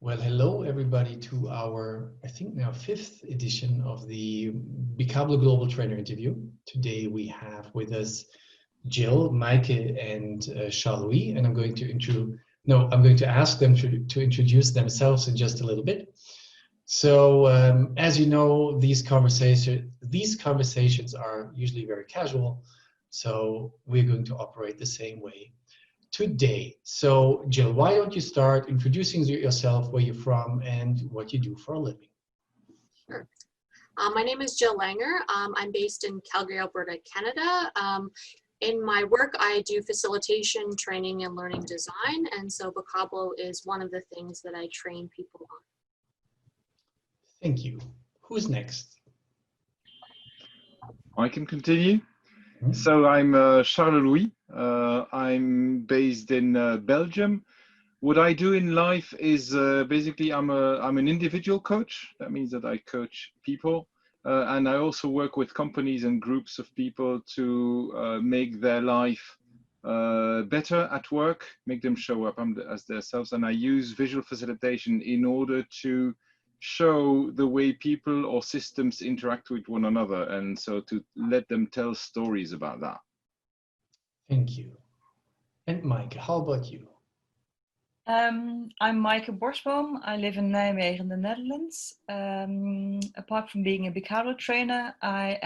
Well, hello everybody to our, I think now 5th edition of the bikablo Global Trainer interview. Today we have with us Jill, Maike, and Charles-Louis, and I'm going to ask them to introduce themselves in just a little bit. So, as you know, these conversations are usually very casual, so we're going to operate the same way today. So Jill, why don't you start introducing yourself, where you're from, and what you do for a living? Sure. My name is Jill Langer. I'm based in Calgary, Alberta, Canada. In my work, I do facilitation, training, and learning design. And so bikablo is one of the things that I train people on. Thank you. Who's next? I can continue. So I'm Charles-Louis. I'm based in Belgium. What I do in life is basically I'm an individual coach. That means that I coach people, and I also work with companies and groups of people to make their life better at work, make them show up as themselves. And I use visual facilitation in order to show the way people or systems interact with one another, and so to let them tell stories about that. Thank you. And Maike, how about you? I'm Maike Borsboom. I live in Nijmegen, the Netherlands. Apart from being a bikablo trainer, I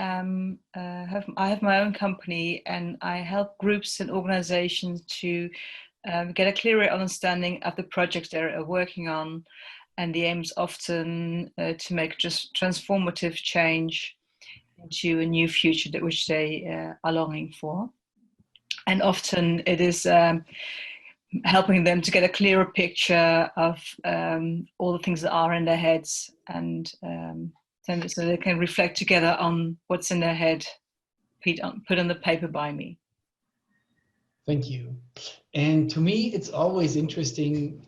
have my own company, and I help groups and organizations to get a clearer understanding of the projects they're working on. And the aim is often to make just transformative change into a new future which they are longing for. And often it is helping them to get a clearer picture of all the things that are in their heads, and so they can reflect together on what's in their head, put on the paper by me. Thank you. And to me, it's always interesting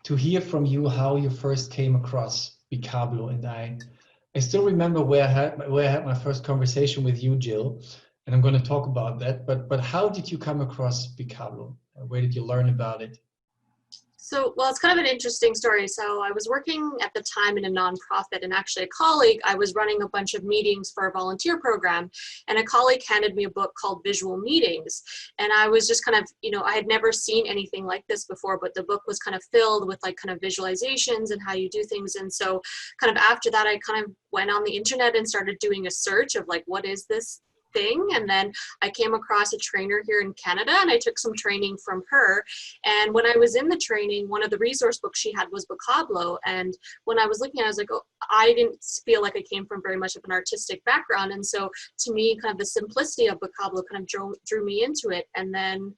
to hear from you how you first came across bikablo. And I still remember where I had my first conversation with you, Jill, and I'm going to talk about that. But how did you come across bikablo? Where did you learn about it? So, well, it's kind of an interesting story. So I was working at the time in a nonprofit, and actually a colleague, I was running a bunch of meetings for a volunteer program, and a colleague handed me a book called Visual Meetings. And I was just kind of, I had never seen anything like this before, but the book was kind of filled with like kind of visualizations and how you do things. And so kind of after that, I kind of went on the internet and started doing a search of like, what is this thing? And then I came across a trainer here in Canada, and I took some training from her. And when I was in the training, one of the resource books she had was bikablo. And when I was looking at it, I was like, oh, I didn't feel like I came from very much of an artistic background. And so to me, kind of the simplicity of bikablo kind of drew me into it. And then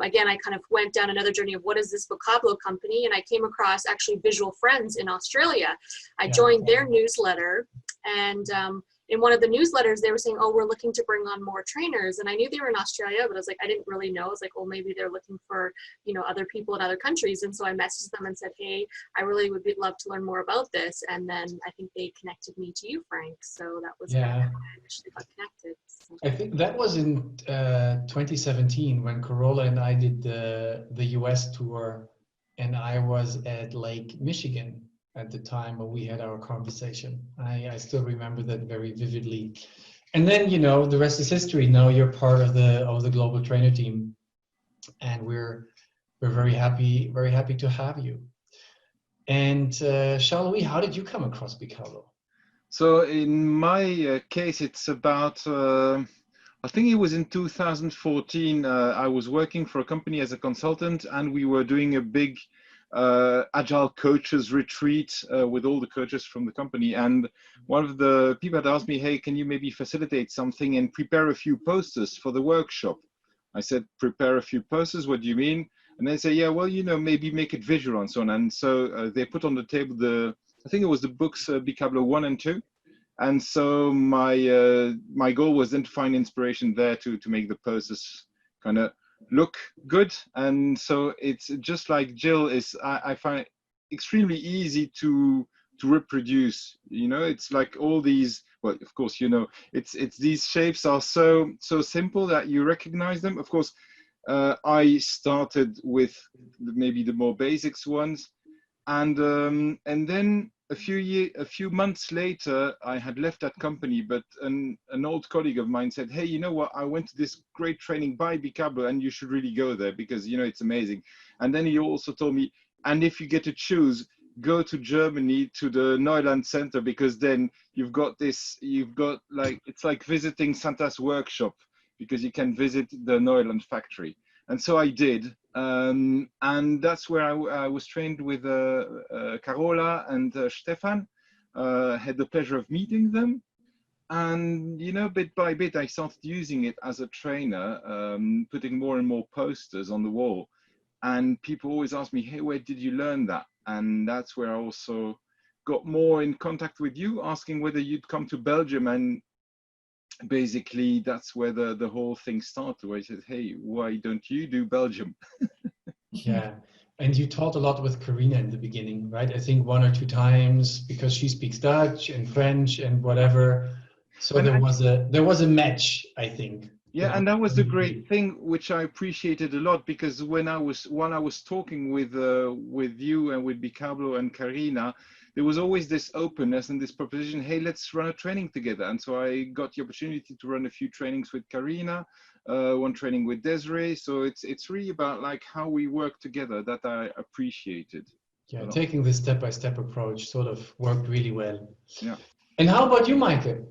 again, I kind of went down another journey of what is this bikablo company? And I came across actually Visual Friends in Australia. I joined their newsletter, and in one of the newsletters, they were saying, oh, we're looking to bring on more trainers. And I knew they were in Australia, but I was like, I didn't really know. I was like, well, maybe they're looking for, other people in other countries. And so I messaged them and said, hey, I really would love to learn more about this. And then I think they connected me to you, Frank. So that was how I initially got connected. So. I think that was in 2017 when Corolla and I did the US tour, and I was at Lake Michigan at the time when we had our conversation. I still remember that very vividly. And then, the rest is history. Now you're part of the global trainer team, and we're very happy to have you. And Charles-Louis, how did you come across bikablo? So in my case, it's about, I think it was in 2014, I was working for a company as a consultant, and we were doing a big agile coaches retreat with all the coaches from the company. And one of the people had asked me, hey, can you maybe facilitate something and prepare a few posters for the workshop? I said, prepare a few posters, what do you mean? And they say, yeah, well, maybe make it visual and so on. And so they put on the table I think it was the books bikablo 1 and 2. And so my goal was then to find inspiration there to make the posters kind of look good. And so it's just like Jill is, I find it extremely easy to reproduce. You know, it's like all these, well, of course, you know, it's these shapes are so simple that you recognize them. Of course, I started with maybe the more basics ones, and then a few months later, I had left that company, but an old colleague of mine said, "Hey, you know what? I went to this great training by bikablo, and you should really go there because you know it's amazing." And then he also told me, "And if you get to choose, go to Germany to the Neuland Center because then you've got like it's like visiting Santa's workshop because you can visit the Neuland factory." And so I did, and that's where I was trained with Carola and Stefan. Had the pleasure of meeting them, and you know, bit by bit, I started using it as a trainer, putting more and more posters on the wall. And people always ask me, "Hey, where did you learn that?" And that's where I also got more in contact with you, asking whether you'd come to Belgium, and basically that's where the whole thing started, where I said, "Hey, why don't you do Belgium?" Yeah. And you taught a lot with Karina in the beginning, right? I think 1 or 2 times because she speaks Dutch and French and whatever. So And there was a match, I think. yeah, and that was the great thing, which I appreciated a lot, because while I was talking with you and with bikablo and Karina, there was always this openness and this proposition, "Hey, let's run a training together." And so I got the opportunity to run a few trainings with Karina, one training with Desiree. So it's really about like how we work together that I appreciated. Yeah, taking the step-by-step approach sort of worked really well. Yeah. And how about you, Michael?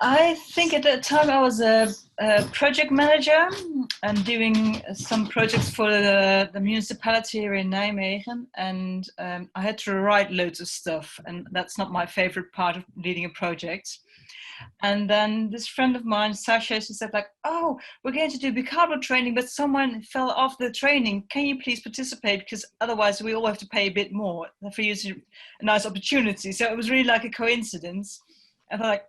I think at that time I was a project manager and doing some projects for the municipality here in Nijmegen, and I had to write loads of stuff, and that's not my favorite part of leading a project. And then this friend of mine, Sasha, she said like, "Oh, we're going to do bikablo training, but someone fell off the training. Can you please participate? Because otherwise we all have to pay a bit more for you. A nice opportunity." So it was really like a coincidence. And I thought like,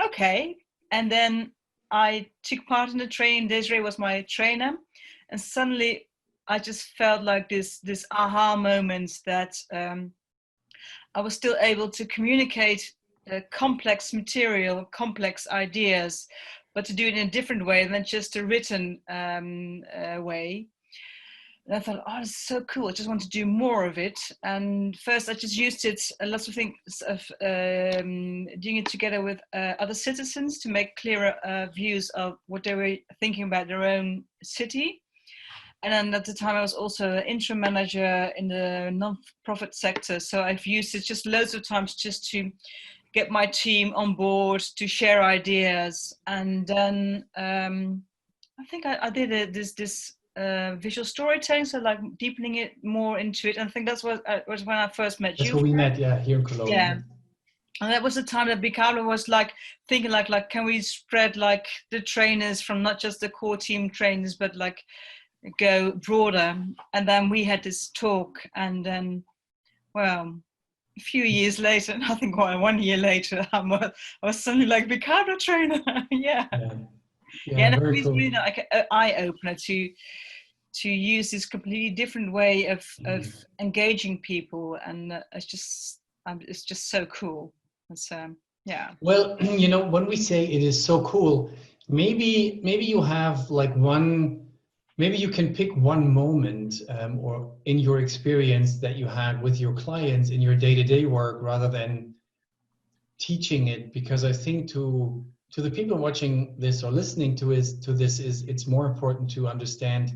okay. And then I took part in the training. Desiree was my trainer. And suddenly I just felt like this aha moment that I was still able to communicate complex material, complex ideas, but to do it in a different way than just a written way. And I thought, oh, this is so cool. I just want to do more of it. And first, I just used it, lots of things of doing it together with other citizens to make clearer views of what they were thinking about their own city. And then at the time, I was also an interim manager in the non-profit sector. So I've used it just loads of times just to get my team on board, to share ideas. And then I think I did this visual storytelling, so like deepening it more into it. And I think that's what was when I first met you. That's where we met, yeah, here in Cologne. Yeah. And that was the time that bikablo was like thinking like can we spread like the trainers from not just the core team trainers, but like go broader. And then we had this talk, and then, well, a few years later, I think 1 year later, I was suddenly like bikablo trainer. Yeah, and it was really like an eye opener to use this completely different way of engaging people, and it's just so cool. It's yeah. Well, you know, when we say it is so cool, maybe you have like maybe you can pick one moment or in your experience that you had with your clients in your day-to-day work rather than teaching it, because I think to the people watching this or listening to this it's more important to understand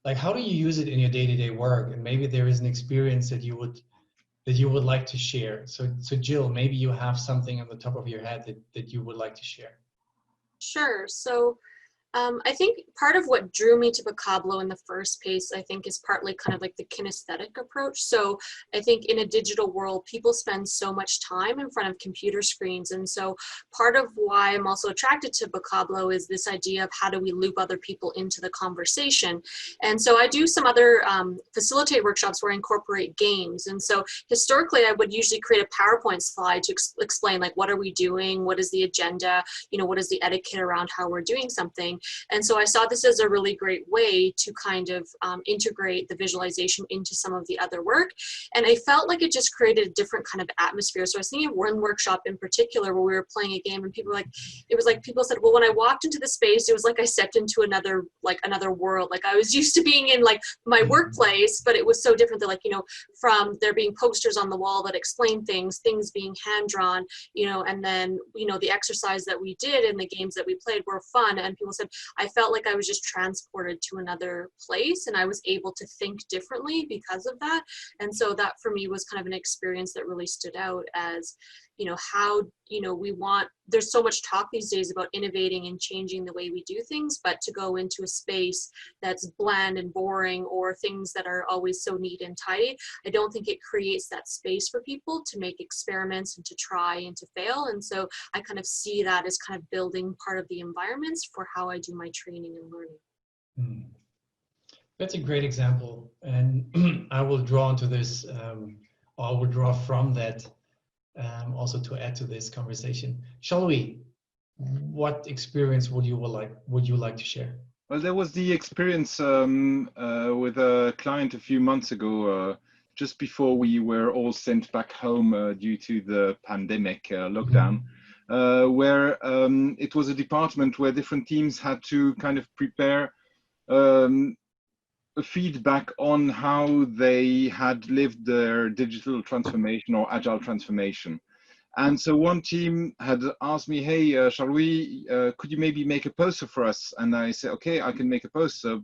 like how do you use it in your day-to-day work, and maybe there is an experience that you would like to share. So Jill, maybe you have something on the top of your head that you would like to share. Sure. So I think part of what drew me to bikablo in the first place, I think, is partly kind of like the kinesthetic approach. So I think in a digital world, people spend so much time in front of computer screens. And so part of why I'm also attracted to bikablo is this idea of how do we loop other people into the conversation. And so I do some other facilitate workshops where I incorporate games. And so historically, I would usually create a PowerPoint slide to explain, like, what are we doing? What is the agenda? You know, what is the etiquette around how we're doing something? And so I saw this as a really great way to kind of integrate the visualization into some of the other work. And I felt like it just created a different kind of atmosphere. So I was thinking of one workshop in particular where we were playing a game and people were like, it was like people said, well, when I walked into the space, it was like I stepped into another world. Like I was used to being in like my workplace, but it was so different that, like, you know, from there being posters on the wall that explain things being hand drawn, you know, and then, you know, the exercise that we did and the games that we played were fun. And people said, I felt like I was just transported to another place and I was able to think differently because of that. And so that for me was kind of an experience that really stood out as, you know, how, you know, there's so much talk these days about innovating and changing the way we do things, but to go into a space that's bland and boring or things that are always so neat and tidy, I don't think it creates that space for people to make experiments and to try and to fail. And so I kind of see that as kind of building part of the environments for how I do my training and learning. That's a great example. And I will draw into this, or I will draw from that also to add to this conversation. Shall we? What experience would you like to share? Well, there was the experience with a client a few months ago, just before we were all sent back home due to the pandemic lockdown, where it was a department where different teams had to kind of prepare feedback on how they had lived their digital transformation or agile transformation. And so one team had asked me, hey, could you maybe make a poster for us? And I said, okay, I can make a poster.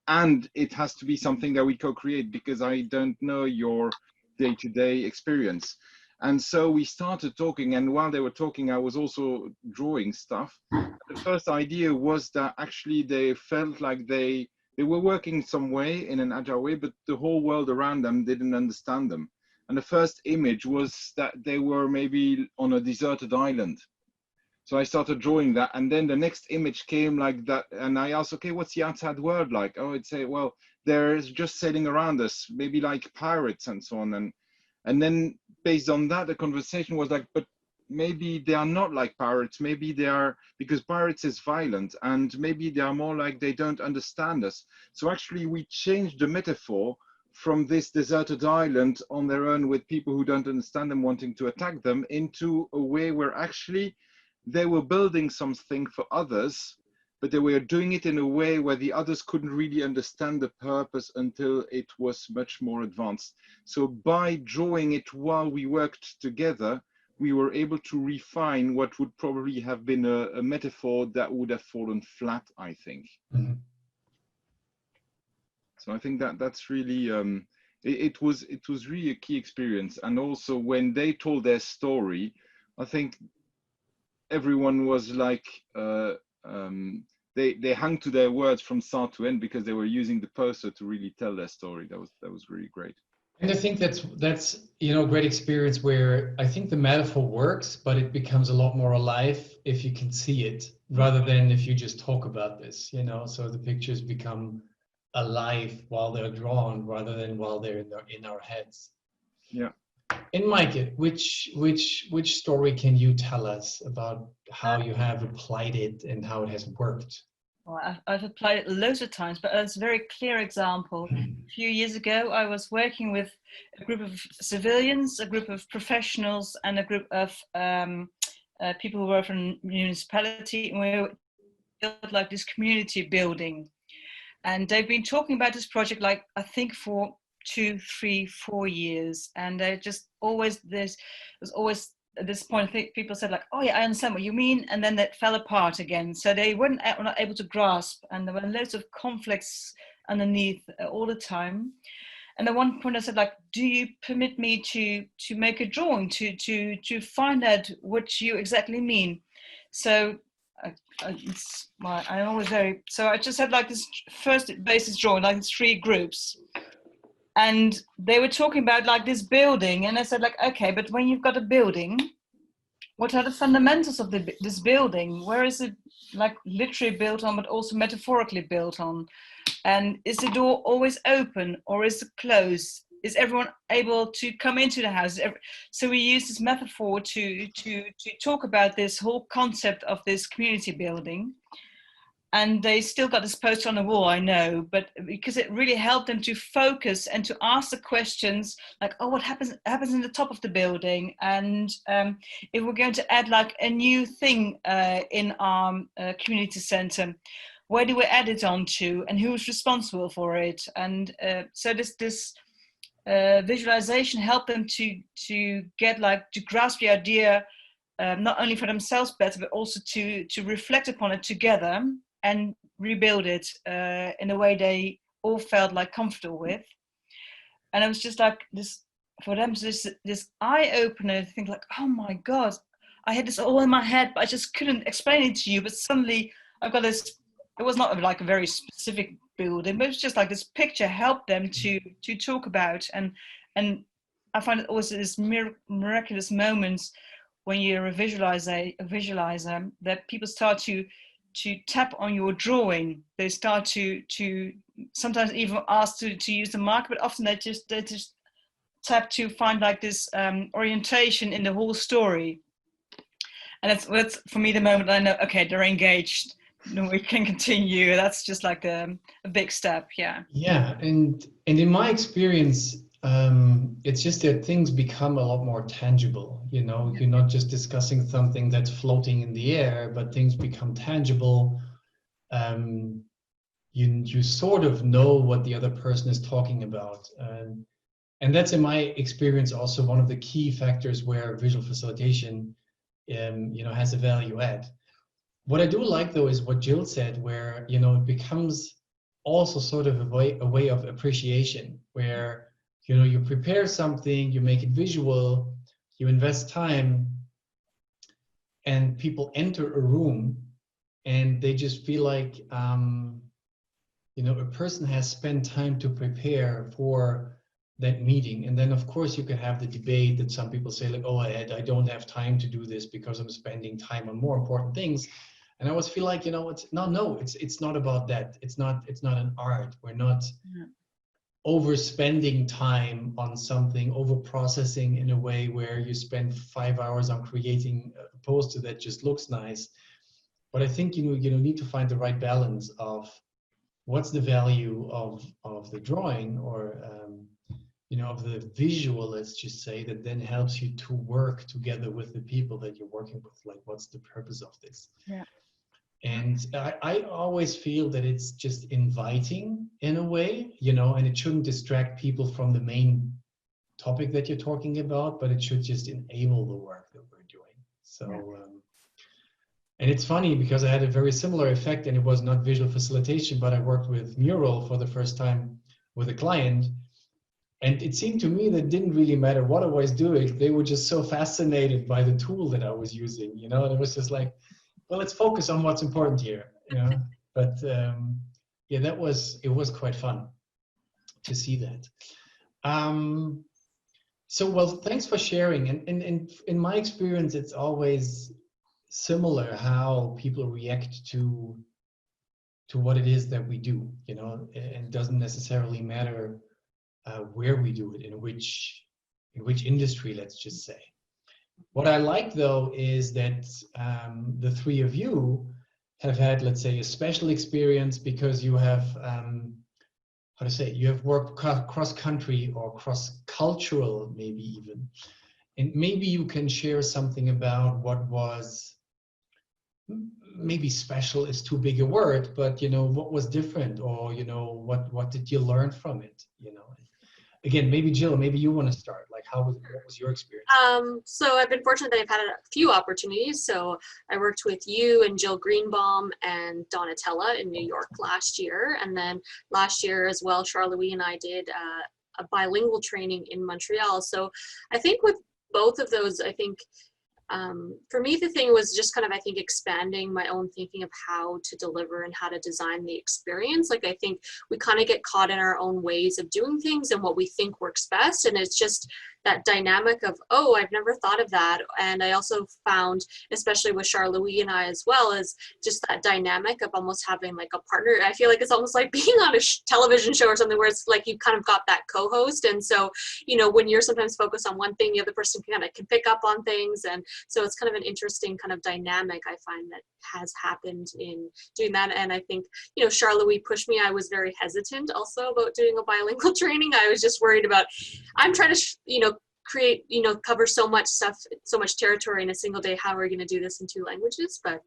And it has to be something that we co-create because I don't know your day-to-day experience. And so we started talking, and while they were talking, I was also drawing stuff. The first idea was that actually they felt like they were working some way in an agile way, but the whole world around them didn't understand them. And the first image was that they were maybe on a deserted island. So I started drawing that, and then the next image came like that, and I asked, okay, what's the outside world like? Oh, I'd say, well, they're just sailing around us, maybe like pirates and so on. And then based on that, the conversation was like, but maybe they are not like pirates. Maybe they are, because pirates is violent, and maybe they are more like they don't understand us. So actually we changed the metaphor from this deserted island on their own with people who don't understand them wanting to attack them into a way where actually they were building something for others, but they were doing it in a way where the others couldn't really understand the purpose until it was much more advanced. So by drawing it while we worked together, we were able to refine what would probably have been a metaphor that would have fallen flat, I think. Mm-hmm. So I think that's really, it was really a key experience. And also when they told their story, I think everyone was like, they hung to their words from start to end because they were using the poster to really tell their story. That was really great. And I think that's you know, great experience where I think the metaphor works, but it becomes a lot more alive if you can see it rather than if you just talk about this, you know. So the pictures become alive while they're drawn rather than while they're in our heads. Yeah. And Mike, which story can you tell us about how you have applied it and how it has worked? Well, I've applied it loads of times, but as a very clear example, a few years ago, I was working with a group of civilians, a group of professionals, and a group of people who were from municipality, and we built like this community building. And they've been talking about this project, like, I think for 2, 3, 4 years. And they just always, there's always at this point, I think people said like, oh yeah, I understand what you mean. And then that fell apart again. So they were not able to grasp. And there were loads of conflicts underneath all the time. And at one point I said like, do you permit me to make a drawing to find out what you exactly mean? So I'm always very, so I just had like this first basis drawing, like 3 groups. And they were talking about like this building. And I said like, okay, but when you've got a building, what are the fundamentals of this building? Where is it like literally built on, but also metaphorically built on? And is the door always open or is it closed? Is everyone able to come into the house? So we use this metaphor to talk about this whole concept of this community building. And they still got this poster on the wall, I know, but because it really helped them to focus and to ask the questions like, oh, what happens in the top of the building? And if we're going to add like a new thing in our community center, where do we add it on to and who's responsible for it? And so this visualization helped them to get like, to grasp the idea, not only for themselves better, but also to reflect upon it together and rebuild it in a way they all felt like comfortable with. And it was just like this, for them, this eye-opener, think like, oh my God, I had this all in my head, but I just couldn't explain it to you. But suddenly I've got this, it was not like a very specific building, but it was just like this picture helped them to talk about. And I find it always this miraculous moments when you're a visualizer, that people start to tap on your drawing. They start to sometimes even ask to use the marker, but often they just tap to find like this orientation in the whole story. And that's for me the moment I know, okay, they're engaged. No, we can continue. That's just like a big step. Yeah. Yeah, and in my experience, it's just that things become a lot more tangible. You know, you're not just discussing something that's floating in the air, but things become tangible. You sort of know what the other person is talking about, and that's in my experience also one of the key factors where visual facilitation, has a value add. What I do like though is what Jill said, where it becomes also sort of a way of appreciation, where you prepare something, you make it visual, you invest time, and people enter a room and they just feel like a person has spent time to prepare for that meeting. And then of course you can have the debate that some people say like, oh, I don't have time to do this because I'm spending time on more important things. And I always feel like, it's not about that. It's not an art. We're not overspending time on something, over processing in a way where you spend 5 hours on creating a poster that just looks nice. But I think you need to find the right balance of what's the value of the drawing or of the visual, let's just say, that then helps you to work together with the people that you're working with. Like, what's the purpose of this? Yeah. And I always feel that it's just inviting in a way, and it shouldn't distract people from the main topic that you're talking about, but it should just enable the work that we're doing. So, and it's funny because I had a very similar effect, and it was not visual facilitation, but I worked with Mural for the first time with a client. And it seemed to me that it didn't really matter what I was doing. They were just so fascinated by the tool that I was using, and it was just like, well, let's focus on what's important here, But it was quite fun to see that. So, well, thanks for sharing. And in my experience, it's always similar how people react to what it is that we do, and it doesn't necessarily matter where we do it, in which industry, let's just say. What I like though is that the three of you have had, let's say, a special experience because you have, you have worked cross-country or cross-cultural, maybe even. And maybe you can share something about what was, maybe special is too big a word, but what was different, or what did you learn from it? Again, maybe Jill, maybe you want to start. Like, what was your experience? So I've been fortunate that I've had a few opportunities. So I worked with you and Jill Greenbaum and Donatella in New York last year. And then last year as well, Charles-Louis and I did a bilingual training in Montreal. So I think with both of those, I think For me, the thing was just kind of, I think, expanding my own thinking of how to deliver and how to design the experience. Like, I think we kind of get caught in our own ways of doing things and what we think works best. And it's just that dynamic of, oh, I've never thought of that. And I also found, especially with Charles-Louis and I as well, is just that dynamic of almost having like a partner. I feel like it's almost like being on a television show or something where it's like you kind of got that co-host. And so, you know, when you're sometimes focused on one thing, the other person kind of can pick up on things. And so it's kind of an interesting kind of dynamic I find that has happened in doing that. And I think, you know, Charles-Louis pushed me. I was very hesitant also about doing a bilingual training. I was just worried about, I'm trying to, you know, create, you know, cover so much stuff, so much territory in a single day. How are we going to do this in 2 languages? But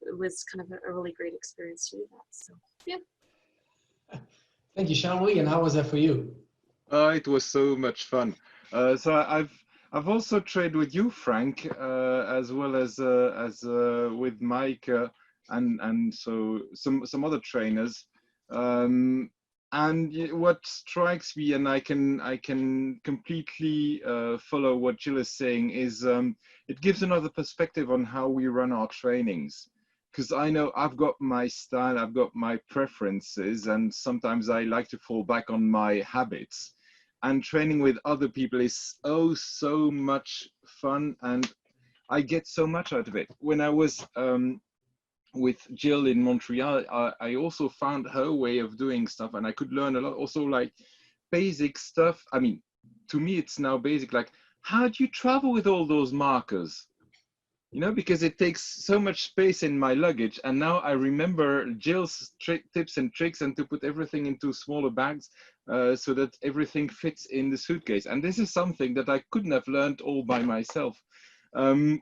it was kind of a really great experience to do that. So, yeah. Thank you, Jean-Louis. And how was that for you? It was so much fun. So I've also trained with you, Frank, as well as with Mike and so some other trainers. And what strikes me, and I can completely follow what Jill is saying, is it gives another perspective on how we run our trainings. Because I know I've got my style, I've got my preferences, and sometimes I like to fall back on my habits. And training with other people is so much fun, and I get so much out of it. When I was with Jill in Montreal, I also found her way of doing stuff, and I could learn a lot. Also, like basic stuff. I mean, to me, it's now basic. Like, how do you travel with all those markers? You know, because it takes so much space in my luggage. And now I remember Jill's tips and tricks, and to put everything into smaller bags so that everything fits in the suitcase. And this is something that I couldn't have learned all by myself.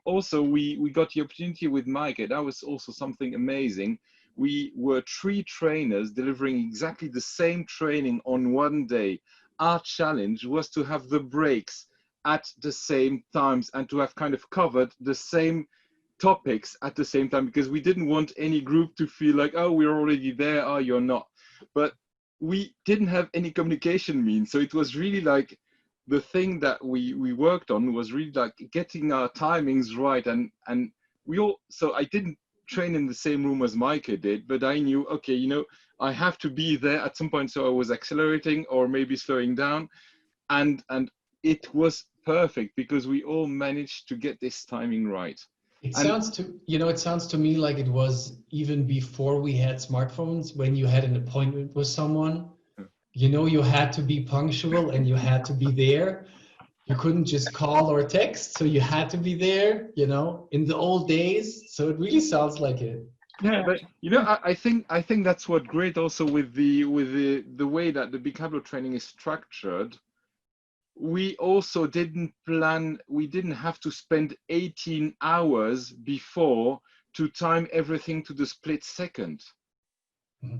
Also, we got the opportunity with Mike, and that was also something amazing. We were 3 trainers delivering exactly the same training on one day. Our challenge was to have the breaks at the same times and to have kind of covered the same topics at the same time, because we didn't want any group to feel like, oh, we're already there, oh, you're not. But we didn't have any communication means. So it was really like, the thing that we worked on was really like getting our timings right. And we all, so I didn't train in the same room as Micah did, but I knew, okay, you know, I have to be there at some point. So I was accelerating or maybe slowing down, and it was perfect because we all managed to get this timing right. It sounds to me like it was even before we had smartphones, when you had an appointment with someone. You know, you had to be punctual and you had to be there. You couldn't just call or text, so you had to be there, you know, in the old days. So it really sounds like it. Yeah, but you know, I think that's what great also with the way that the bikablo training is structured. We also didn't plan, we didn't have to spend 18 hours before to time everything to the split second.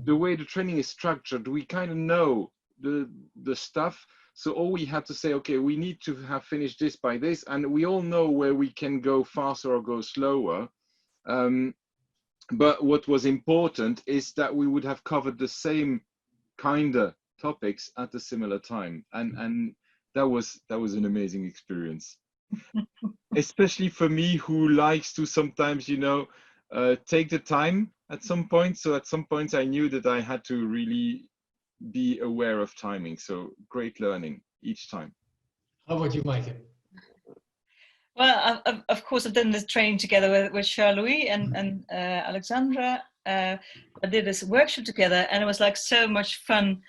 The way the training is structured, we kind of know the stuff. So all we had to say, okay, we need to have finished this by this, and we all know where we can go faster or go slower. But what was important is that we would have covered the same kind of topics at a similar time, and that was an amazing experience. Especially for me, who likes to sometimes, you know, take the time at some point. So at some points I knew that I had to really be aware of timing. So great learning each time. How about you, Micah? Well, of course, I've done this training together with Charles-Louis and Alexandra. I did this workshop together, and it was like so much fun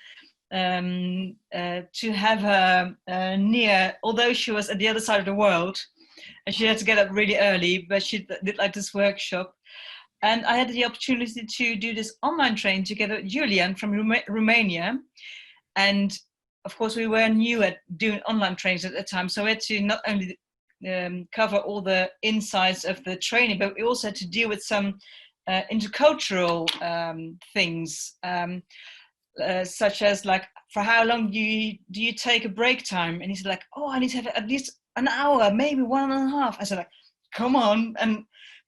to have her near, although she was at the other side of the world, and she had to get up really early, but she did like this workshop. And I had the opportunity to do this online training together with Julian from Romania. And of course, we were new at doing online trainings at the time. So we had to not only cover all the insights of the training, but we also had to deal with some intercultural things, such as like, for how long do you take a break time? And he said like, oh, I need to have at least an hour, maybe 1.5. I said like, come on. And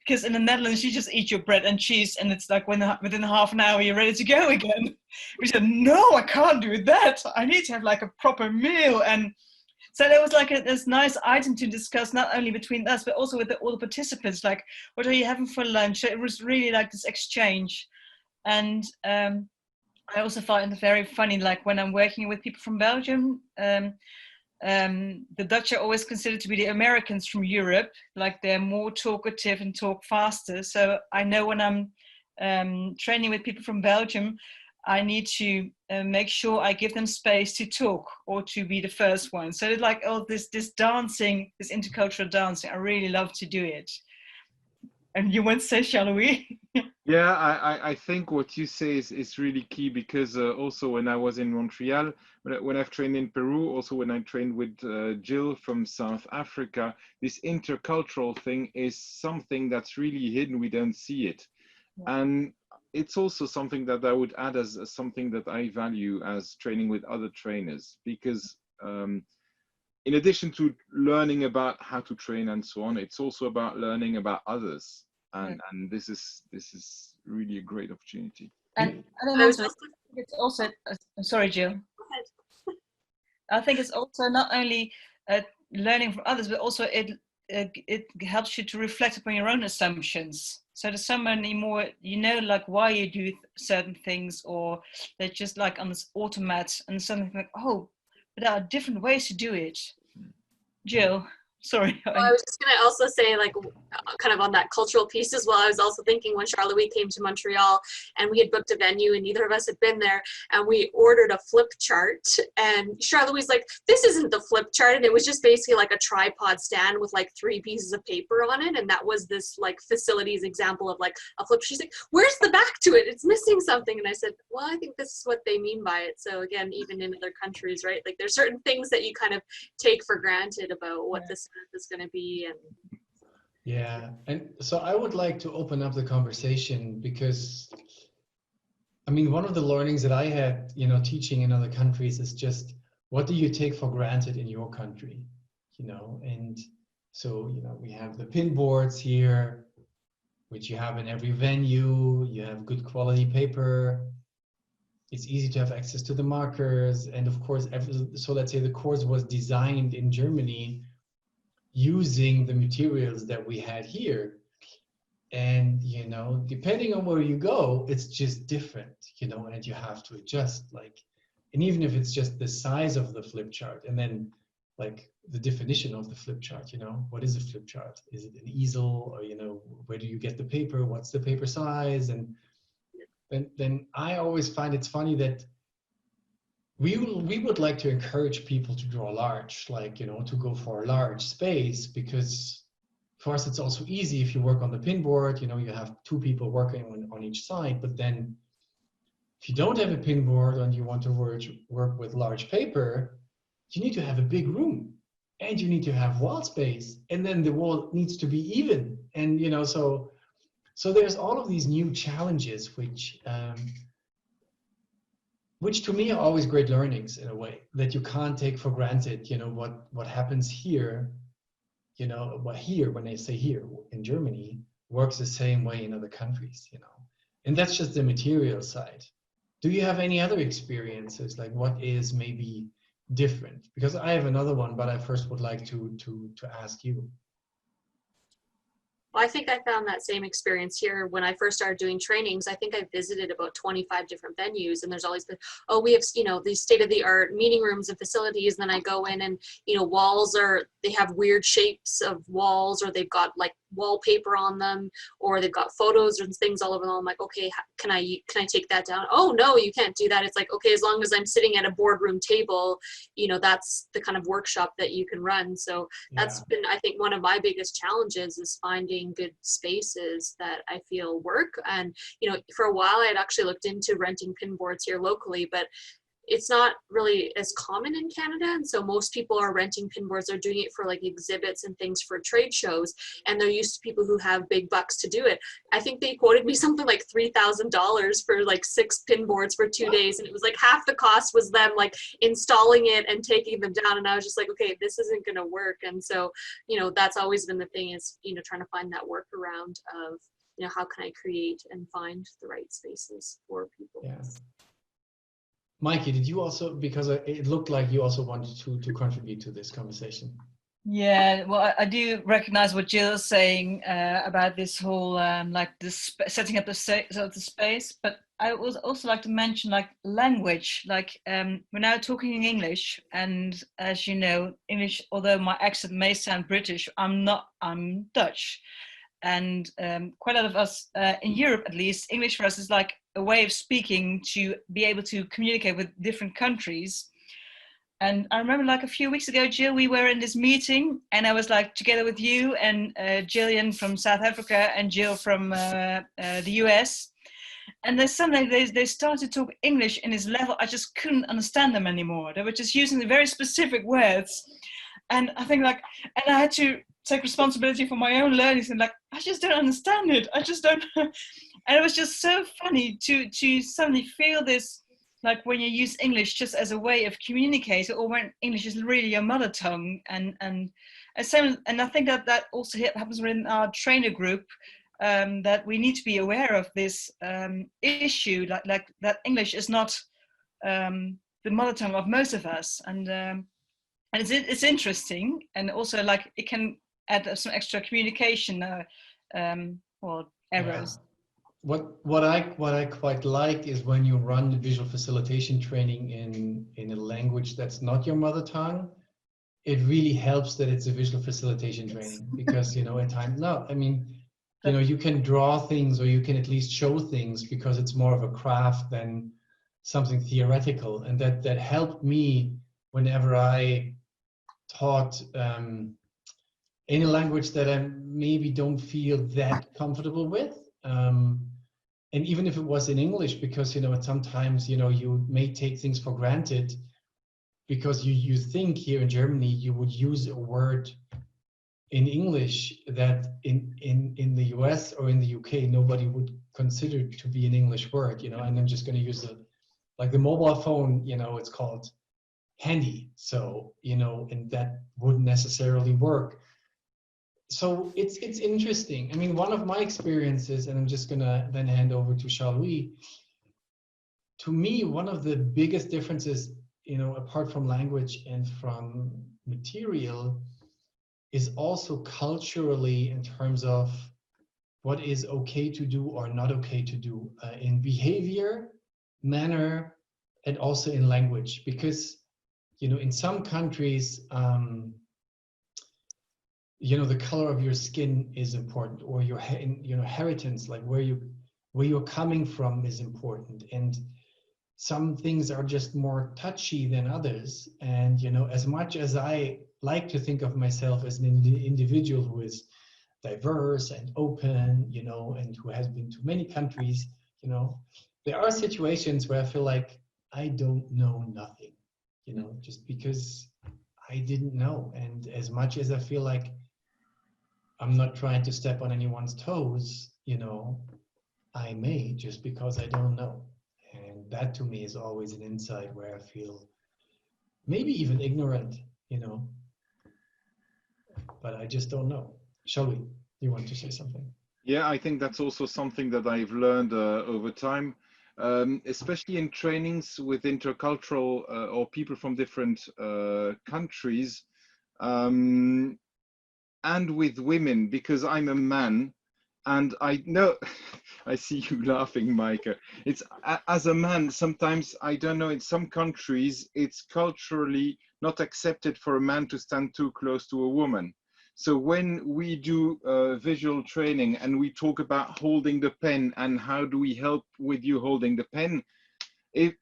because in the Netherlands, you just eat your bread and cheese, and it's like within half an hour, you're ready to go again. We said, no, I can't do that. I need to have like a proper meal. And So there was like this nice item to discuss, not only between us, but also with all the participants, like, what are you having for lunch? So it was really like this exchange. And I also find it very funny, like when I'm working with people from Belgium, the Dutch are always considered to be the Americans from Europe, like they're more talkative and talk faster. So I know when I'm training with people from Belgium, I need to make sure I give them space to talk or to be the first one. So it's like, oh, this dancing, this intercultural dancing, I really love to do it. And you want to say, shall we? Yeah, I think what you say is really key, because also when I was in Montreal, when I've trained in Peru, also when I trained with Jill from South Africa, this intercultural thing is something that's really hidden. We don't see it. Yeah. And it's also something that I would add as something that I value as training with other trainers, because in addition to learning about how to train and so on, it's also about learning about others. And this is really a great opportunity. And also, it's also sorry, Jill. I think it's also not only learning from others, but also it helps you to reflect upon your own assumptions. So there's so many more, you know, like why you do certain things, or they're just like on this automat, and something like, oh, but there are different ways to do it. Jill. Sorry. Well, I was just going to also say, like, kind of on that cultural piece as well, I was also thinking when Charles-Louis came to Montreal and we had booked a venue and neither of us had been there, and we ordered a flip chart, and Charles-Louis was like, this isn't the flip chart, and it was just basically like a tripod stand with like 3 pieces of paper on it, and that was this like facilities example of like a flip. She's like, where's the back to it? It's missing something. And I said, well, I think this is what they mean by it. So again, even in other countries, right, like there's certain things that you kind of take for granted about what this is going to be. And yeah, and so I would like to open up the conversation, because I mean, one of the learnings that I had, you know, teaching in other countries is just, what do you take for granted in your country, you know? And so, you know, we have the pin boards here, which you have in every venue. You have good quality paper. It's easy to have access to the markers. And of course, so let's say the course was designed in Germany using the materials that we had here. And, you know, depending on where you go, it's just different, you know, and you have to adjust, like, and even if it's just the size of the flip chart, and then like the definition of the flip chart, you know, what is a flip chart? Is it an easel, or, you know, where do you get the paper? What's the paper size? And then I always find it's funny that we would like to encourage people to draw large, like, you know, to go for a large space, because for us it's also easy if you work on the pin board, you know, you have 2 people working on each side. But then if you don't have a pin board and you want to work with large paper, you need to have a big room, and you need to have wall space, and then the wall needs to be even. And, you know, so there's all of these new challenges, which to me are always great learnings, in a way that you can't take for granted. You know, what happens here, you know, what here, when I say here in Germany, works the same way in other countries, you know. And that's just the material side. Do you have any other experiences, like what is maybe different? Because I have another one, but I first would like to ask you. well, I think I found that same experience here when I first started doing trainings. I think I visited about 25 different venues, and there's always been, oh, we have, you know, these state-of-the-art meeting rooms and facilities. And then I go in and, you know, they have weird shapes of walls, or they've got like wallpaper on them, or they've got photos and things all over them. I'm like, okay, can I take that down? Oh, no, you can't do that. It's like, okay, as long as I'm sitting at a boardroom table, you know, that's the kind of workshop that you can run. So that's been, I think, one of my biggest challenges, is finding good spaces that I feel work. And, you know, for a while I had actually looked into renting pin boards here locally, but it's not really as common in Canada. And so most people are renting pin boards. They're doing it for like exhibits and things for trade shows. And they're used to people who have big bucks to do it. I think they quoted me something like $3,000 for like 6 pin boards for 2 days. And it was like half the cost was them like installing it and taking them down. And I was just like, okay, this isn't going to work. And so, you know, that's always been the thing, is, you know, trying to find that workaround of, you know, how can I create and find the right spaces for people. Yeah. Mikey, did you also, because it looked like you also wanted to contribute to this conversation? Yeah, well, I do recognize what Jill's saying about this whole like this setting up the space, but I would also like to mention like language. Like we're now talking in English, and as you know, English, although my accent may sound British, I'm not. I'm Dutch, and quite a lot of us in Europe, at least, English for us is like a way of speaking to be able to communicate with different countries. And I remember like a few weeks ago, Jill, we were in this meeting and I was like together with you and Jillian from South Africa and Jill from the US. And then suddenly they started to talk English in this level. I just couldn't understand them anymore. They were just using the very specific words. And I think like, and I had to take responsibility for my own learning and like, I just don't understand it. I just don't. And it was just so funny to suddenly feel this, like when you use English just as a way of communicating, or when English is really your mother tongue, and same, and I think that also happens within our trainer group, that we need to be aware of this issue, like that English is not the mother tongue of most of us, and it's interesting, and also like it can add some extra communication or errors. Yeah. What I quite like is when you run the visual facilitation training in a language that's not your mother tongue, it really helps that it's a visual facilitation training, because at times, no, I mean, you can draw things, or you can at least show things, because it's more of a craft than something theoretical, and that helped me whenever I taught in a language that I maybe don't feel that comfortable with. And even if it was in English, because sometimes you may take things for granted, because you think here in Germany you would use a word in English that in the US or in the UK nobody would consider to be an English word, and I'm just going to use like the mobile phone, it's called handy, so and that wouldn't necessarily work. So it's interesting. I mean, one of my experiences, and I'm just gonna then hand over to Charles-Louis. To me, one of the biggest differences, apart from language and from material, is also culturally, in terms of what is okay to do or not okay to do in behavior, manner, and also in language. Because in some countries, the color of your skin is important, or your inheritance, like where you're coming from, is important, and some things are just more touchy than others. And as much as I like to think of myself as an individual who is diverse and open, and who has been to many countries, there are situations where I feel like I don't know nothing, just because I didn't know. And as much as I feel like I'm not trying to step on anyone's toes, I may, just because I don't know. And that to me is always an insight where I feel maybe even ignorant, but I just don't know. Shall you want to say something? Yeah, I think that's also something that I've learned over time, especially in trainings with intercultural or people from different countries. And with women, because I'm a man, and I know, I see you laughing, Micah. It's as a man, sometimes, I don't know, in some countries, it's culturally not accepted for a man to stand too close to a woman. So when we do visual training and we talk about holding the pen and how do we help with you holding the pen, if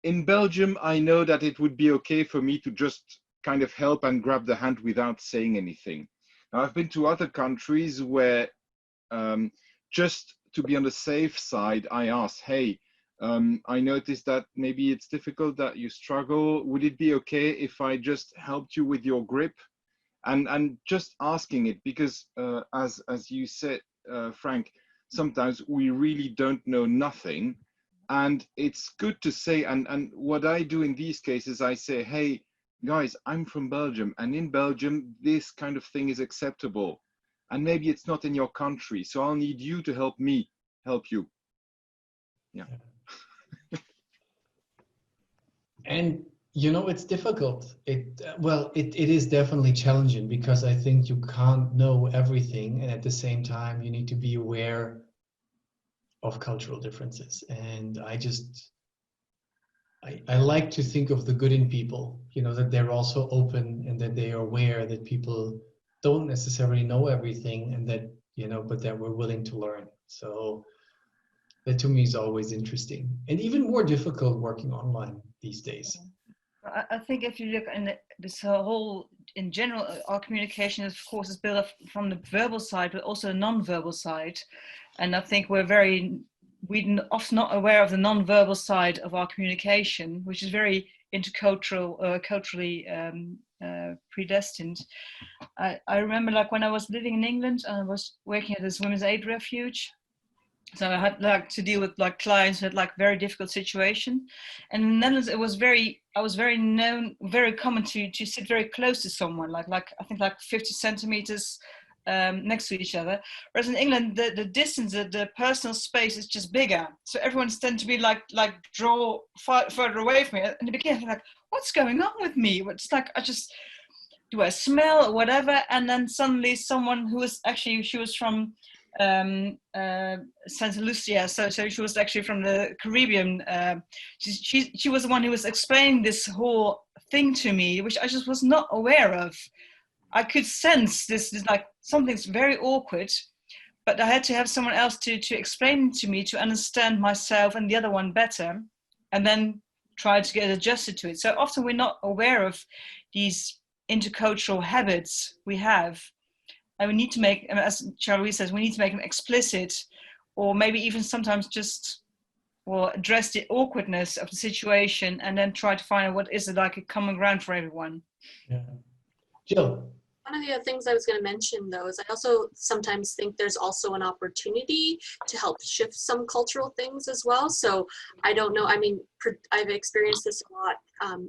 in Belgium, I know that it would be okay for me to just kind of help and grab the hand without saying anything. Now, I've been to other countries where just to be on the safe side, I asked, hey, I noticed that maybe it's difficult, that you struggle. Would it be okay if I just helped you with your grip? And just asking it, because as you said, Frank, sometimes we really don't know nothing. And it's good to say, and what I do in these cases, I say, hey, guys, I'm from Belgium, and in Belgium, this kind of thing is acceptable. And maybe it's not in your country, so I'll need you to help me help you. Yeah. And you know, it's difficult. It is definitely challenging because I think you can't know everything, and at the same time, you need to be aware of cultural differences. And I like to think of the good in people, you know, that they're also open and that they are aware that people don't necessarily know everything, and that, you know, but that we're willing to learn. So that to me is always interesting, and even more difficult working online these days. I think if you look in this whole, in general, our communication, of course, is built up from the verbal side, but also the non-verbal side. And I think we're often not aware of the non-verbal side of our communication, which is very intercultural, culturally predestined. I remember, like, when I was living in England, I was working at this women's aid refuge. So I had like to deal with like clients who had like very difficult situation, and in the Netherlands it was very common to sit very close to someone, like I think like 50 centimeters next to each other. Whereas in England the distance, the personal space is just bigger, so everyone's tend to be like draw further away from me. In the beginning, I'm like, what's going on with me? It's like do I smell or whatever? And then suddenly someone who was actually, she was from Santa Lucia, so she was actually from the Caribbean. She was the one who was explaining this whole thing to me, which I just was not aware of. I could sense this like something's very awkward, but I had to have someone else to explain to me to understand myself and the other one better, and then try to get adjusted to it. So often we're not aware of these intercultural habits we have. And we need to make, as Charlie says, we need to make them explicit, or maybe even sometimes just, well, address the awkwardness of the situation and then try to find out what is it like a common ground for everyone. Yeah. Jill. One of the other things I was going to mention, though, is I also sometimes think there's also an opportunity to help shift some cultural things as well. So I don't know, I mean, I've experienced this a lot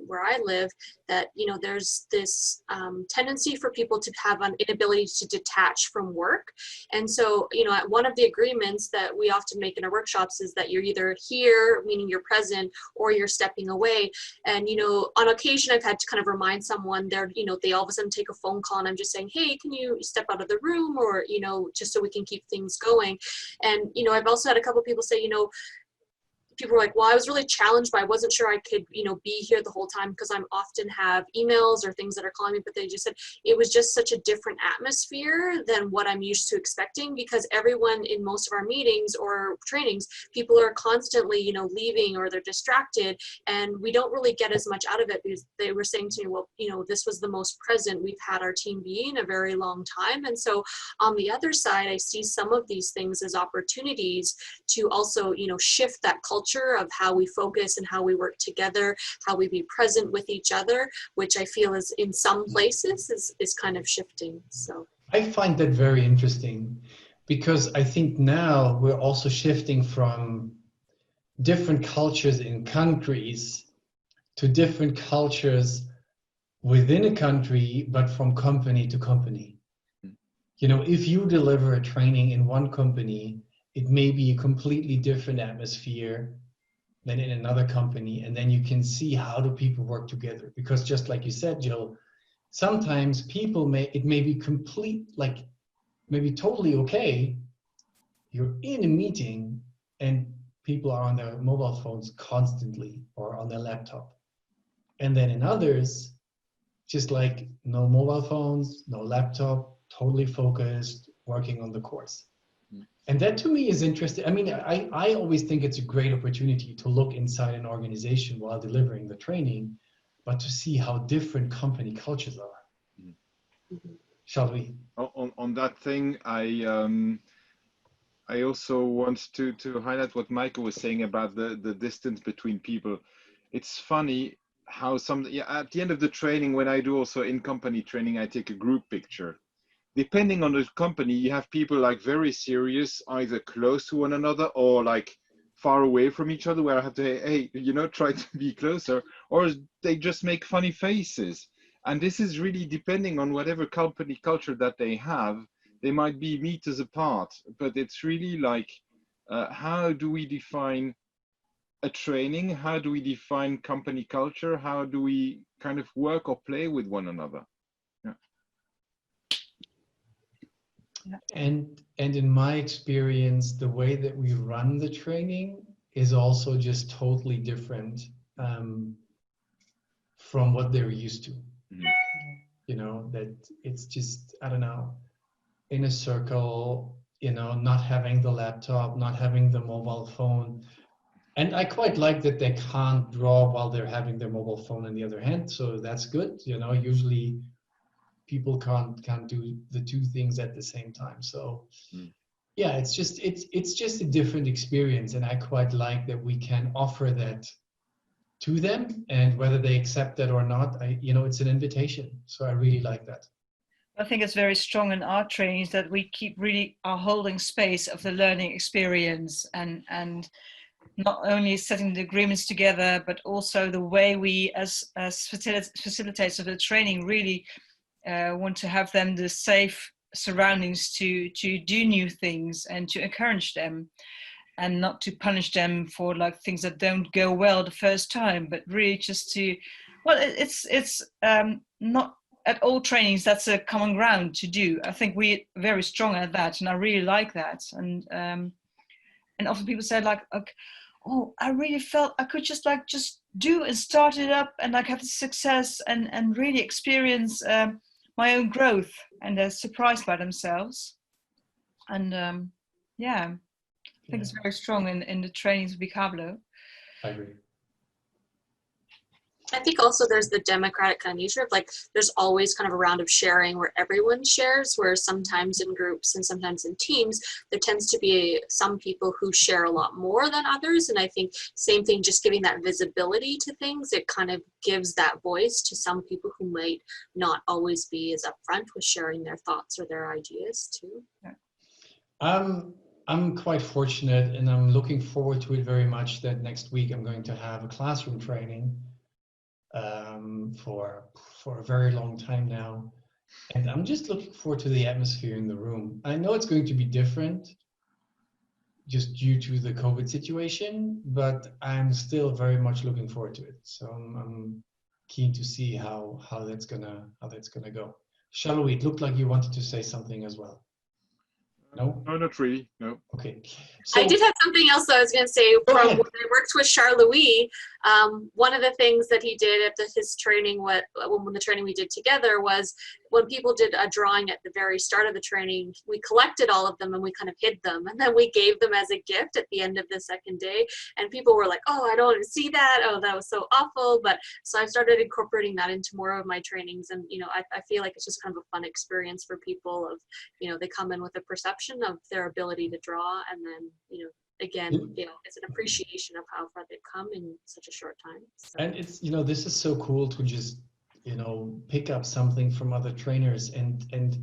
where I live, that, you know, there's this tendency for people to have an inability to detach from work. And so, you know, one of the agreements that we often make in our workshops is that you're either here, meaning you're present, or you're stepping away. And, you know, on occasion, I've had to kind of remind someone there, you know, they all of a sudden take a phone call and I'm just saying, hey, can you step out of the room, or, you know, just so we can keep things going. And, you know, I've also had a couple of people say, you know, people were like, well, I was really challenged, but I wasn't sure I could, you know, be here the whole time because I'm often have emails or things that are calling me, but they just said it was just such a different atmosphere than what I'm used to expecting, because everyone in most of our meetings or trainings, people are constantly, you know, leaving or they're distracted, and we don't really get as much out of it, because they were saying to me, well, you know, this was the most present we've had our team be in a very long time. And so on the other side, I see some of these things as opportunities to also, you know, shift that culture of how we focus and how we work together, how we be present with each other, which I feel is in some places is kind of shifting. So I find that very interesting, because I think now we're also shifting from different cultures in countries to different cultures within a country, but from company to company. You know, if you deliver a training in one company, it may be a completely different atmosphere than in another company. And then you can see how do people work together. Because just like you said, Jill, sometimes it may be complete, like maybe totally okay. You're in a meeting and people are on their mobile phones constantly or on their laptop. And then in others, just like no mobile phones, no laptop, totally focused, working on the course. And that to me is interesting. I mean, I always think it's a great opportunity to look inside an organization while delivering the training, but to see how different company cultures are. Shall we? On that thing, I also want to highlight what Michael was saying about the distance between people. It's funny how at the end of the training, when I do also in-company training, I take a group picture. Depending on the company, you have people like very serious, either close to one another or like far away from each other, where I have to, hey, you know, try to be closer, or they just make funny faces. And this is really depending on whatever company culture that they have. They might be meters apart, but it's really like, how do we define a training, how do we define company culture? How do we kind of work or play with one another? And in my experience, the way that we run the training is also just totally different from what they're used to. Mhm. You know, that it's just, I don't know, in a circle, you know, not having the laptop, not having the mobile phone. And I quite like that they can't draw while they're having their mobile phone in the other hand. So that's good. You know, usually people can't do the two things at the same time. So yeah, it's just a different experience. And I quite like that we can offer that to them, and whether they accept that or not, it's an invitation. So I really like that. I think it's very strong in our trainings that we keep really are holding space of the learning experience and not only setting the agreements together, but also the way we as facilitators of the training really want to have them the safe surroundings to do new things and to encourage them, and not to punish them for like things that don't go well the first time, but really just to, well, it's not at all trainings that's a common ground to do. I think we're very strong at that, and I really like that. And often people say like, okay, oh, I really felt I could just do and start it up and like have the success and really experience my own growth, and they're surprised by themselves. And yeah, I think it's very strong in the trainings of bikablo. I agree. I think also there's the democratic kind of nature of like, there's always kind of a round of sharing where everyone shares, where sometimes in groups and sometimes in teams, there tends to be some people who share a lot more than others. And I think same thing, just giving that visibility to things, it kind of gives that voice to some people who might not always be as upfront with sharing their thoughts or their ideas too. Yeah. I'm quite fortunate, and I'm looking forward to it very much, that next week I'm going to have a classroom training for a very long time now. And I'm just looking forward to the atmosphere in the room. I know it's going to be different just due to the COVID situation, but I'm still very much looking forward to it. So I'm keen to see how that's gonna go. Charlotte, it looked like you wanted to say something as well. No? No, not really. No. Okay. So, I did have something else I was going to say. From when I worked with Charles-Louis, one of the things that he did at his training, when the training we did together, was when people did a drawing at the very start of the training, we collected all of them and we kind of hid them, and then we gave them as a gift at the end of the second day. And people were like, "Oh, I don't see that. Oh, that was so awful." But so I started incorporating that into more of my trainings, and I feel like it's just kind of a fun experience for people. Of they come in with a perception of their ability to draw, and then again, it's an appreciation of how far they've come in such a short time. So. And it's this is so cool to just pick up something from other trainers, and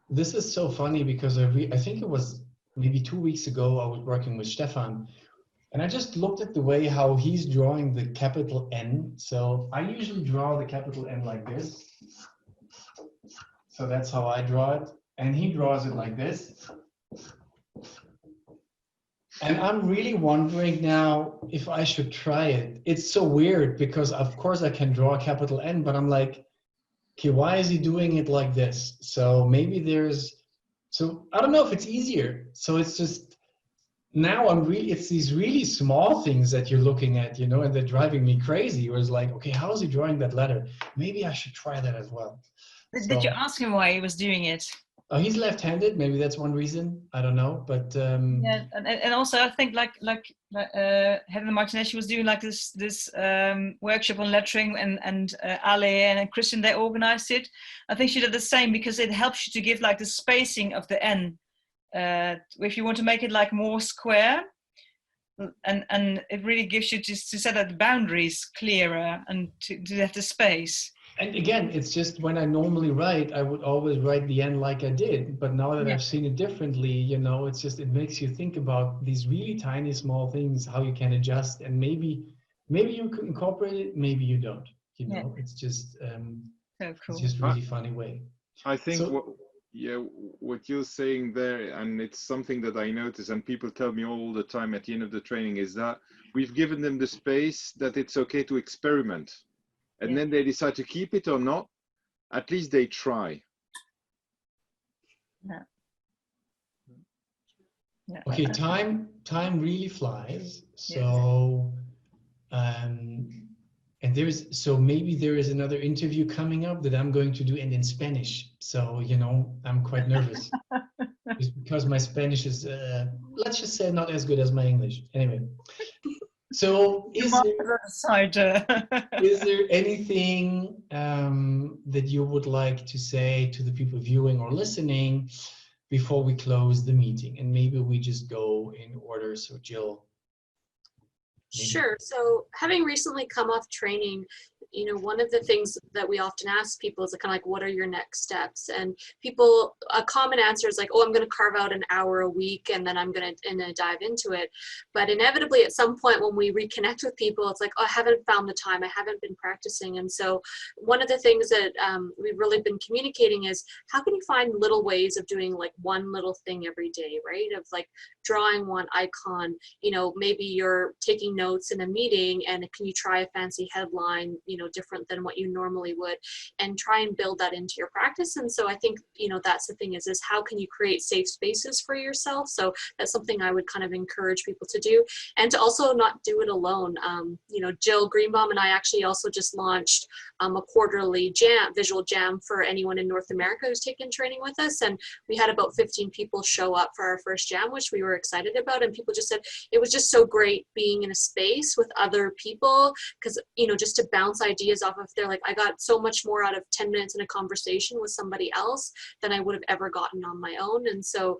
this is so funny because I think it was maybe 2 weeks ago I was working with Stefan, and I just looked at the way how he's drawing the capital N. So I usually draw the capital N like this. So that's how I draw it, and he draws it like this. And I'm really wondering now if I should try it. It's so weird because of course I can draw a capital N, but I'm like, okay, why is he doing it like this? So maybe I don't know if it's easier. So it's just, now it's these really small things that you're looking at, and they're driving me crazy. Where it's like, okay, how is he drawing that letter? Maybe I should try that as well. Did you ask him why he was doing it? He's left-handed. Maybe that's one reason. I don't know, but yeah, and also I think like Heather Martinez, she was doing like this workshop on lettering, and Ale and Christian, they organized it. I think she did the same because it helps you to give like the spacing of the N. If you want to make it like more square, and it really gives you just to set that boundaries clearer and to have the space. And again, it's just when I normally write, I would always write the N like I did. But now that I've seen it differently, it's just, it makes you think about these really tiny, small things, how you can adjust. And maybe you can incorporate it, maybe you don't. It's just, so cool. It's just really funny way. I think Yeah, what you're saying there, and it's something that I notice, and people tell me all the time at the end of the training, is that we've given them the space that it's okay to experiment. And then they decide to keep it or not. At least they try. Yeah. Yeah. Okay, time really flies. So, and maybe there is another interview coming up that I'm going to do, and in Spanish. So, you know, I'm quite nervous. It's because my Spanish is, let's just say, not as good as my English. Anyway, so is there anything that you would like to say to the people viewing or listening before we close the meeting? And maybe we just go in order. So Jill. Maybe. Sure. So having recently come off training, you know, one of the things that we often ask people is kind of like, what are your next steps? And people, a common answer is like, oh, I'm going to carve out an hour a week and then I'm going to dive into it. But inevitably at some point when we reconnect with people, it's like, oh, I haven't found the time. I haven't been practicing. And so one of the things that we've really been communicating is how can you find little ways of doing like one little thing every day, right? Of like drawing one icon, you know, maybe you're taking notes in a meeting and can you try a fancy headline, you know, different than what you normally would, and try and build that into your practice. And so I think, you know, that's the thing is how can you create safe spaces for yourself? So that's something I would kind of encourage people to do, and to also not do it alone. You know, Jill Greenbaum and I actually also just launched a quarterly visual jam for anyone in North America who's taken training with us. And we had about 15 people show up for our first jam, which we were excited about. And people just said it was just so great being in a space with other people, because, you know, just to bounce ideas off of, they're like, I got so much more out of 10 minutes in a conversation with somebody else than I would have ever gotten on my own. And so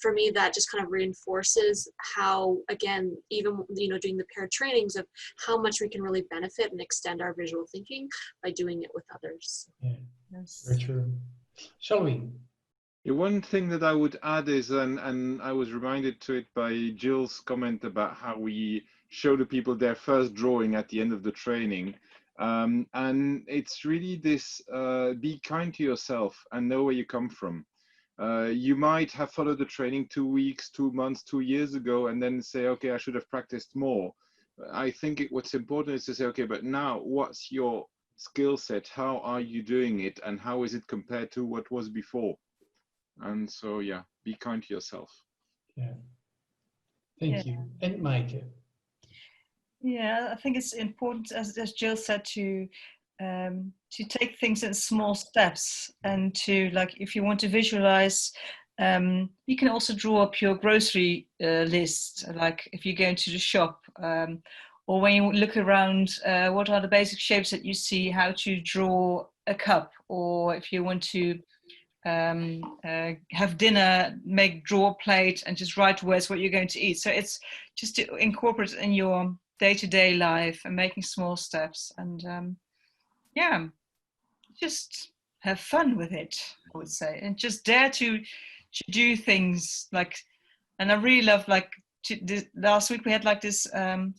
for me, that just kind of reinforces how, again, even, you know, doing the paired trainings of how much we can really benefit and extend our visual thinking by doing it with others. Yeah, very true. Shall we? Yeah, one thing that I would add is, and I was reminded to it by Jill's comment about how we show the people their first drawing at the end of the training. And it's really this, be kind to yourself and know where you come from. You might have followed the training 2 weeks, 2 months, 2 years ago, and then say, okay, I should have practiced more. I think what's important is to say, okay, but now what's your skill set? How are you doing it? And how is it compared to what was before? And so, yeah, be kind to yourself. Yeah. Thank you. And Mike. Yeah, I think it's important, as Jill said, to take things in small steps, and to, like, if you want to visualize, you can also draw up your grocery list, like if you go into the shop, or when you look around, what are the basic shapes that you see, how to draw a cup, or if you want to have dinner, draw a plate and just write words what you're going to eat. So it's just to incorporate it in your day-to-day life and making small steps, and yeah, just have fun with it, I would say, and just dare to do things like, and I really love, like, last week we had like this on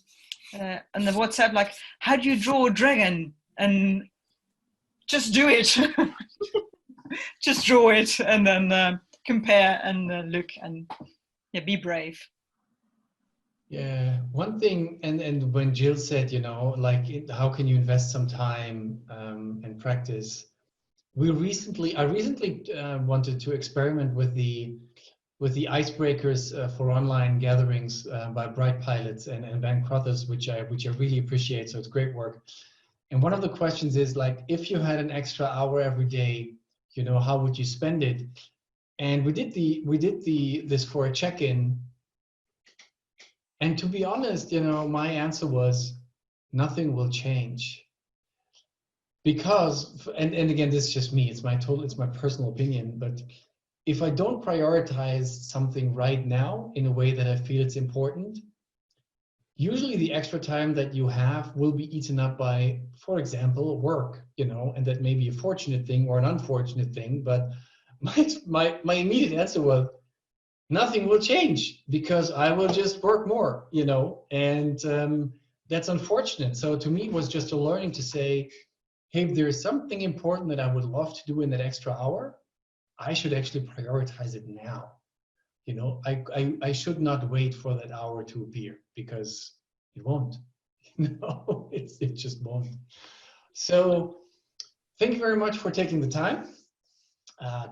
the WhatsApp, like, how do you draw a dragon? And just do it. Just draw it, and then compare and look, and yeah, be brave. Yeah, one thing, and when Jill said, you know, like, how can you invest some time and practice? I recently wanted to experiment with the icebreakers for online gatherings by Bright Pilots and Ben Crothers, which I really appreciate. So it's great work. And one of the questions is, like, if you had an extra hour every day, you know, how would you spend it? And we did this for a check-in. And to be honest, you know, my answer was nothing will change. Because, and again, this is just me, it's my personal opinion, but if I don't prioritize something right now in a way that I feel it's important, usually the extra time that you have will be eaten up by, for example, work, you know, and that may be a fortunate thing or an unfortunate thing, but my immediate answer was, nothing will change because I will just work more, you know, and that's unfortunate. So to me, it was just a learning to say, hey, if there is something important that I would love to do in that extra hour, I should actually prioritize it now. You know, I should not wait for that hour to appear, because it won't. No, it just won't. So thank you very much for taking the time.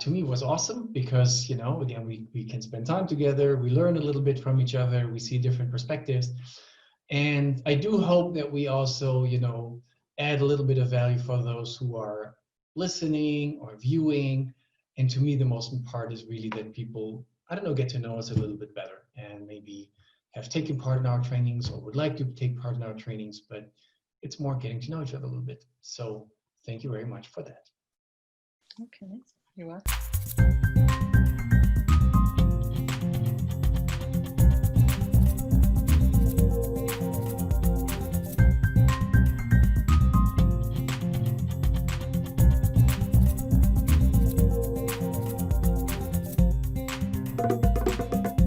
To me, it was awesome because, you know, again, we can spend time together, we learn a little bit from each other, we see different perspectives. And I do hope that we also, you know, add a little bit of value for those who are listening or viewing. And to me, the most important part is really that people, I don't know, get to know us a little bit better and maybe have taken part in our trainings or would like to take part in our trainings, but it's more getting to know each other a little bit. So thank you very much for that. Okay, you're welcome.